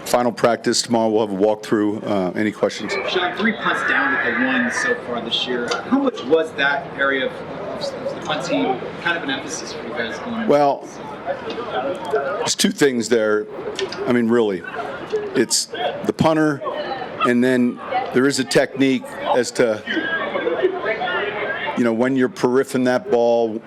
final practice tomorrow. We'll have a walkthrough. Any questions? Sean, 3 punts down with the one so far this year. How much was that area of the punt team kind of an emphasis for you guys going into Well, there's two things there. I mean, really, it's the punter, and then there is a technique as to, when you're periffing that ball.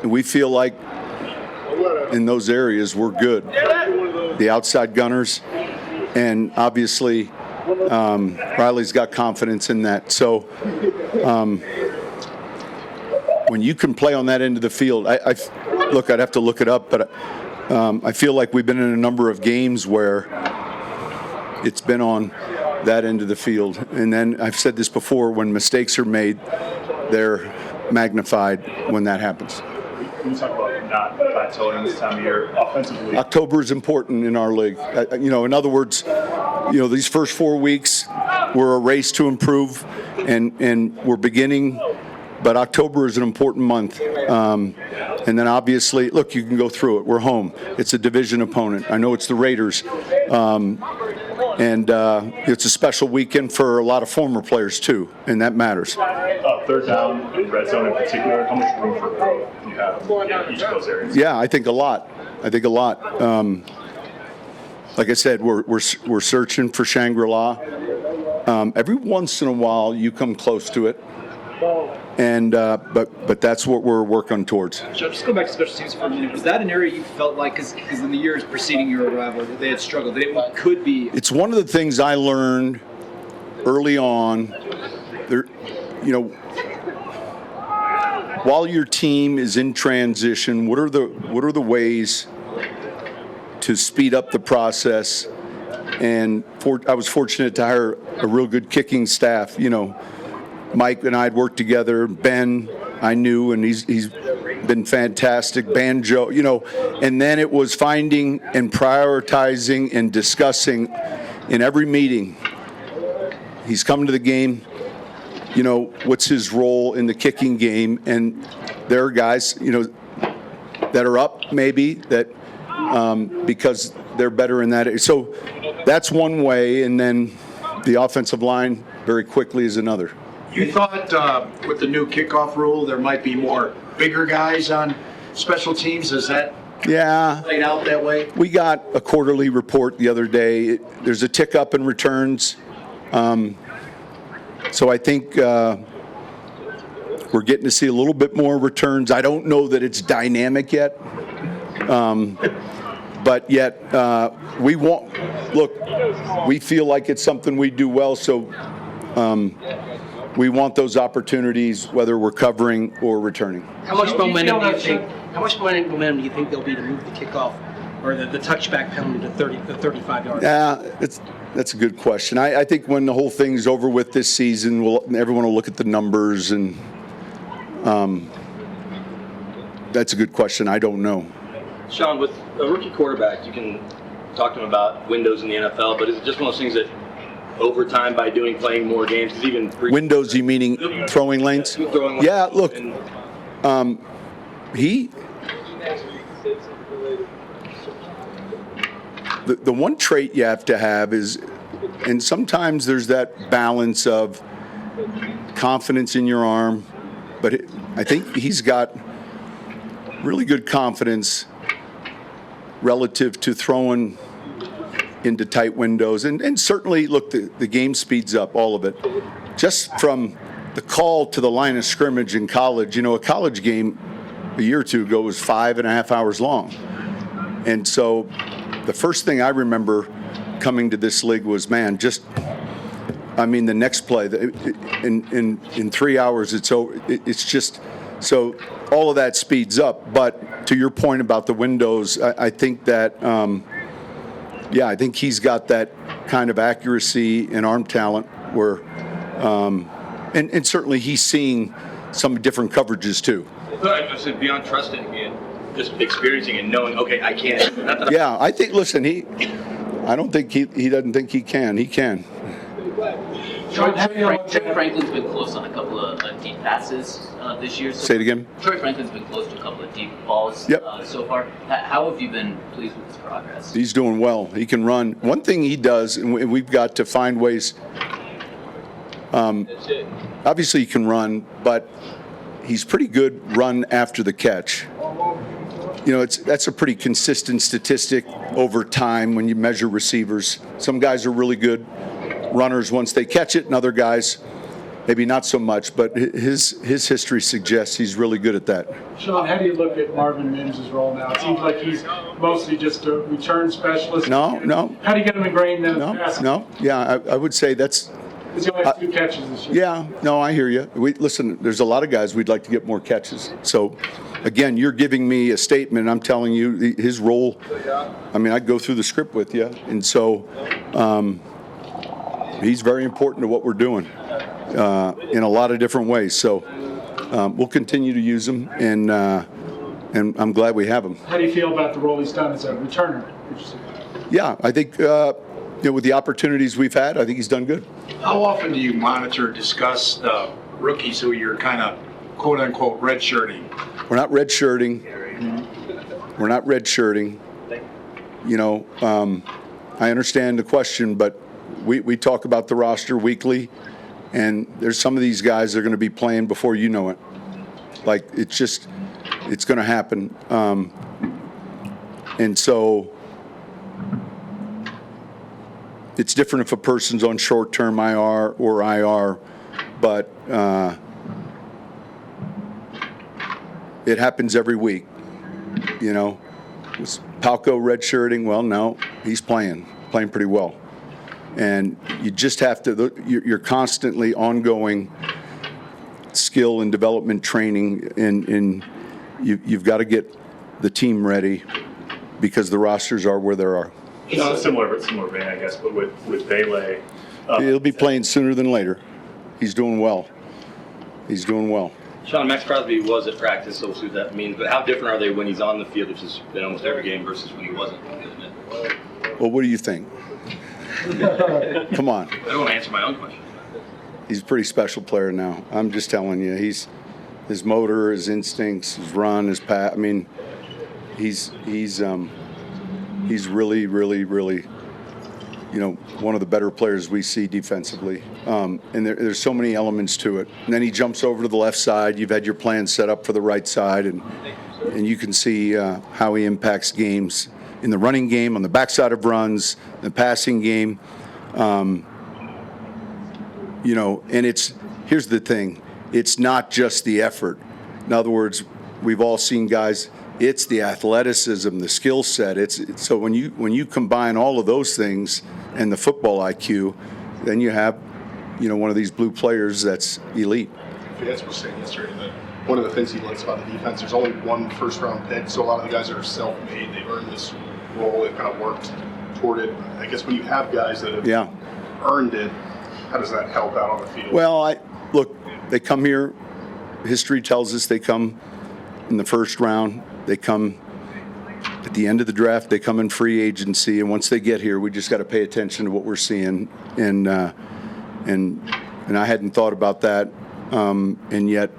We feel like in those areas we're good. The outside gunners, and obviously Riley's got confidence in that. So when you can play on that end of the field, I'd have to look it up, but I feel like we've been in a number of games where it's been on that end of the field. And then I've said this before, when mistakes are made, they're magnified when that happens. Can you talk about not plateauing this time of year offensively? October is important in our league. In other words, these first 4 weeks were a race to improve, and we're beginning, but October is an important month. And then obviously, look, you can go through it. We're home. It's a division opponent. I know it's the Raiders. And it's a special weekend for a lot of former players, too, and that matters. Third down in red zone in particular, how much room for growth do you have in each of those areas? Yeah, I think a lot. Like I said, we're searching for Shangri-La. Every once in a while, you come close to it. And but that's what we're working towards. Joe, just go back to special teams for a minute. Was that an area you felt like, because in the years preceding your arrival, they had struggled, that it could be? It's one of the things I learned early on. While your team is in transition, what are the ways to speed up the process? And I was fortunate to hire a real good kicking staff. Mike and I had worked together. Ben, I knew, and he's been fantastic. Banjo, and then it was finding and prioritizing and discussing in every meeting. He's coming to the game. What's his role in the kicking game? And there are guys, that are up maybe that because they're better in that. So that's one way, and then the offensive line very quickly is another. You thought with the new kickoff rule there might be more bigger guys on special teams? Is that played out that way? We got a quarterly report the other day. There's a tick up in returns. So I think we're getting to see a little bit more returns. I don't know that it's dynamic yet. But yet we feel like it's something we do well. So we want those opportunities, whether we're covering or returning. How much momentum do you think there'll be to move the kickoff or the touchback penalty to 35 yards? Yeah, that's a good question. I think when the whole thing's over with this season, everyone will look at the numbers, and that's a good question. I don't know. Sean, with a rookie quarterback, you can talk to him about windows in the NFL, but is it just one of those things that over time by playing more games, because even windows, you meaning throwing lanes? Yeah, look, the one trait you have to have is, and sometimes there's that balance of confidence in your arm, but I think he's got really good confidence relative to throwing into tight windows. And certainly, look, the game speeds up, all of it. Just from the call to the line of scrimmage in college, a college game a year or two ago was 5.5 hours long. And so the first thing I remember coming to this league was, the next play, in 3 hours, it's over. It's just, so all of that speeds up. But to your point about the windows, I think that, I think he's got that kind of accuracy and arm talent where, and certainly he's seeing some different coverages too. I said beyond trusting and just experiencing and knowing, okay, I can. Yeah, I think, listen, I don't think he doesn't think he can. He can. Troy Franklin's been close on a couple of deep passes this year. So Say it again. Troy Franklin's been close to a couple of deep balls so far. How have you been pleased with his progress? He's doing well. He can run. One thing he does, and we've got to find ways. Obviously, he can run, but he's pretty good run after the catch. You know, that's a pretty consistent statistic over time when you measure receivers. Some guys are really good runners once they catch it, and other guys maybe not so much, but his history suggests he's really good at that. Sean, how do you look at Marvin Mims' role now? It seems like he's mostly just a return specialist. No. How do you get him ingrained in the passing? No. Yeah, I would say that's. He's only had 2 catches this year. Yeah, no, I hear you. Listen, there's a lot of guys we'd like to get more catches. So, again, you're giving me a statement. I'm telling you his role. I mean, I'd go through the script with you. And so he's very important to what we're doing in a lot of different ways. So we'll continue to use him, and I'm glad we have him. How do you feel about the role he's done as a returner? Yeah, I think with the opportunities we've had, I think he's done good. How often do you monitor, discuss the rookies who you're kind of quote-unquote redshirting? We're not redshirting. We're not redshirting. You know, I understand the question, but we talk about the roster weekly, and there's some of these guys that are going to be playing before you know it. Like, it's going to happen. And so it's different if a person's on short-term IR or IR, but it happens every week. You know, was Palco redshirting? Well, no, he's playing pretty well. And you just have to, you're constantly ongoing skill and development training, and you've got to get the team ready because the rosters are where they are. Similar vein, I guess, but with Bailey. He'll be playing sooner than later. He's doing well. Sean, Max Crosby was at practice, so we'll see what that means. But how different are they when he's on the field, which has been almost every game, versus when he wasn't? Well, what do you think? Come on. I don't want to answer my own question. He's a pretty special player now. I'm just telling you. His motor, his instincts, his run, his pass. I mean, he's really, really, really, you know, one of the better players we see defensively. And there's so many elements to it. And then he jumps over to the left side. You've had your plan set up for the right side, and you can see how he impacts games in the running game, on the backside of runs, the passing game. You know, and here's the thing. It's not just the effort. In other words, we've all seen guys. It's the athleticism, the skill set. So when you combine all of those things and the football IQ, then you have, you know, one of these blue players that's elite. Vance was saying yesterday that one of the things he likes about the defense, there's only one first-round pick, so a lot of the guys that are self-made, they've earned this role, they've kind of worked toward it. I guess when you have guys that have earned it, how does that help out on the field? Well, look, they come here. History tells us they come in the first round. They come at the end of the draft. They come in free agency, and once they get here, we just got to pay attention to what we're seeing. And I hadn't thought about that, and yet,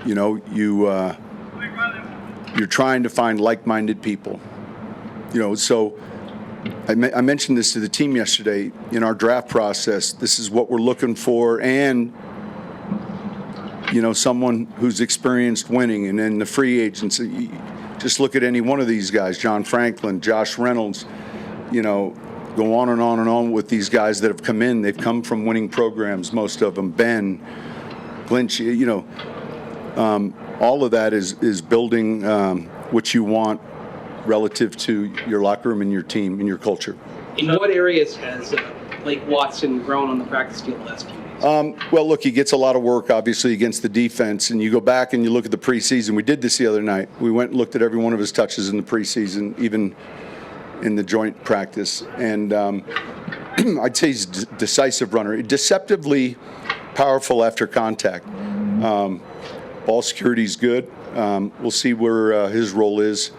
you know, you're trying to find like-minded people. You know, so I mentioned this to the team yesterday in our draft process. This is what we're looking for, and you know, someone who's experienced winning. And then the free agents, just look at any one of these guys, John Franklin, Josh Reynolds, you know, go on and on and on with these guys that have come in. They've come from winning programs, most of them. Ben, Lynch, you know, all of that is building what you want relative to your locker room and your team and your culture. In what areas has Blake Watson grown on the practice field the last few weeks? Well, look, he gets a lot of work, obviously, against the defense. And you go back and you look at the preseason. We did this the other night. We went and looked at every one of his touches in the preseason, even in the joint practice. And I'd say he's a decisive runner, deceptively powerful after contact. Ball security is good. We'll see where his role is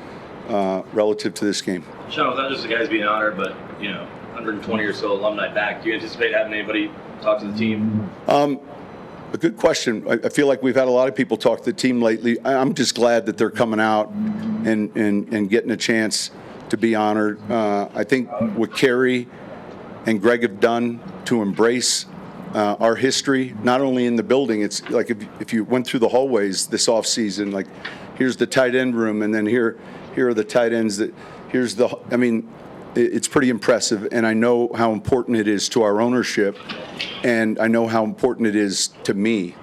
relative to this game. Sean, it's not just the guys being honored, but, you know, 120 or so alumni back. Do you anticipate having anybody talk to the team? A good question. I feel like we've had a lot of people talk to the team lately. I'm just glad that they're coming out and getting a chance to be honored. I think what Kerry and Greg have done to embrace our history, not only in the building, it's like if you went through the hallways this offseason, like here's the tight end room, and then here are the tight ends it's pretty impressive, and I know how important it is to our ownership, and I know how important it is to me.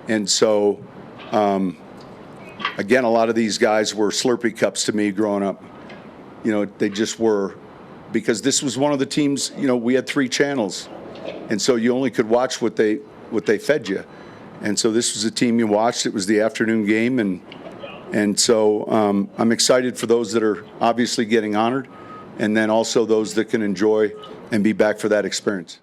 And so, again, a lot of these guys were Slurpee cups to me growing up. They just were, because this was one of the teams, we had 3 channels, and so you only could watch what they fed you. And so this was a team you watched. It was the afternoon game, and so I'm excited for those that are obviously getting honored, and then also those that can enjoy and be back for that experience.